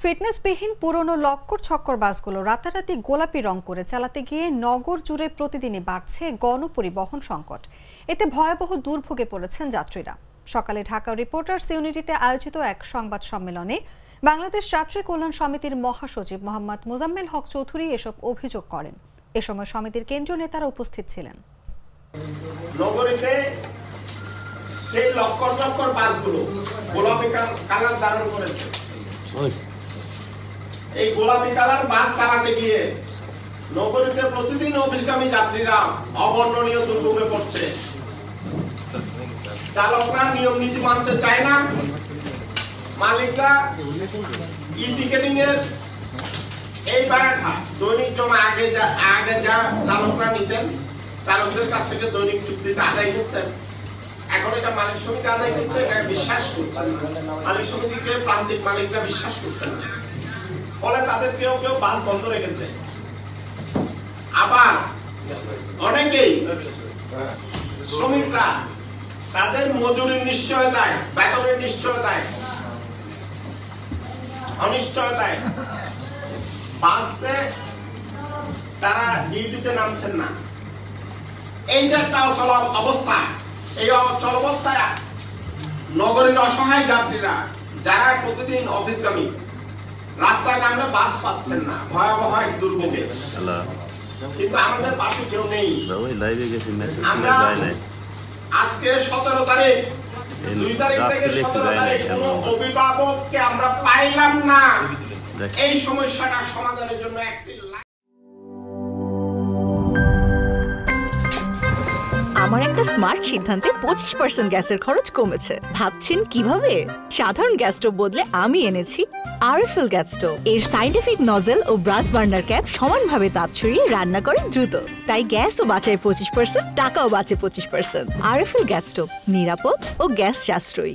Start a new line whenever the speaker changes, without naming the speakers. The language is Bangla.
ফিটনেসবিহীন পুরনো লক্কর ছক্কর বাসগুলো রাতারাতি গোলাপি রং করে চালাতে গিয়ে নগর জুড়ে প্রতিদিনই বাড়ছে গণপরিবহন সংকট। এতে ভয়াবহ দুর্ভোগে পড়েছেন যাত্রীরা। সকালে ঢাকা রিপোর্টার্স ইউনিটিতে আয়োজিত এক সংবাদ সম্মেলনে বাংলাদেশ যাত্রী কল্যাণ সমিতির মহাসচিব মোহাম্মদ মোজাম্মেল হক চৌধুরী এসব অভিযোগ করেন। এ সময় সমিতির কেন্দ্রীয় নেতারা উপস্থিত ছিলেন।
নগরীতে সেই লক্কর লক্কর বাসগুলো গোলাপি কালার ধারণ করেছে। এই গোলাপি কালার বাস চালাতে গিয়ে নগরীতে প্রতিদিন অফিসগামী যাত্রীরা অবর্ণনীয় দুর্ভোগে পড়ছে। চালকরা নিয়ম নীতি মানতে চায় না, মালিকরা ই টিকেটিং এর এই ভাড়াটা দৈনিক জমা আগে যা চালকরা নিতেন, চালকদের কাছ থেকে দৈনিক চুক্তিতে আদায় করতেন, এখন এটা মালিক সমিতি আদায় করছে। এটা বিশ্বাস করছেন না, মালিক সমিতিকে প্রান্তিক মালিকরা বিশ্বাস করছেন না। ফলে তাদের কেউ কেউ বাস বন্ধ রেখেছে। আবার অনেকেই শ্রমিকরা তাদের মজুরির নিশ্চয়তায়, বেতনের নিশ্চয়তায়, অনিশ্চয়তায় বাসে তারা ডিউটিতে নামছেন না। এই যে একটা অচল অবস্থা, এই অচল অবস্থায় নগরীর অসহায় যাত্রীরা যারা প্রতিদিন অফিসগামী রাস্তায় নামলে বাস পাচ্ছেন না, ভয়াবহ এক দুর্ভোগে। কিন্তু আমাদের পাশে কেউ নেই। আমরা আজকে 17 তারিখ, 2 তারিখ থেকে 17 তারিখ কোনো অভিভাবককে আমরা পাইলাম না এই সমস্যাটা সমাধানের জন্য একটি।
আমার একটা স্মার্ট সিদ্ধান্তে 25% গ্যাসের খরচ কমেছে। ভাবছেন কিভাবে? সাধারণ গ্যাস স্টোভ বদলে আমি এনেছি আরএফএল গ্যাস স্টোভ। এর সাইন্টিফিক নজল ও ব্রাস বার্নার ক্যাপ সমানভাবে তাপ ছড়িয়ে রান্না করে দ্রুত। তাই গ্যাসও বাঁচায় 25%, টাকাও বাঁচে 25%। আরএফএল গ্যাস স্টোভ নিরাপদ ও গ্যাস সাশ্রয়ী।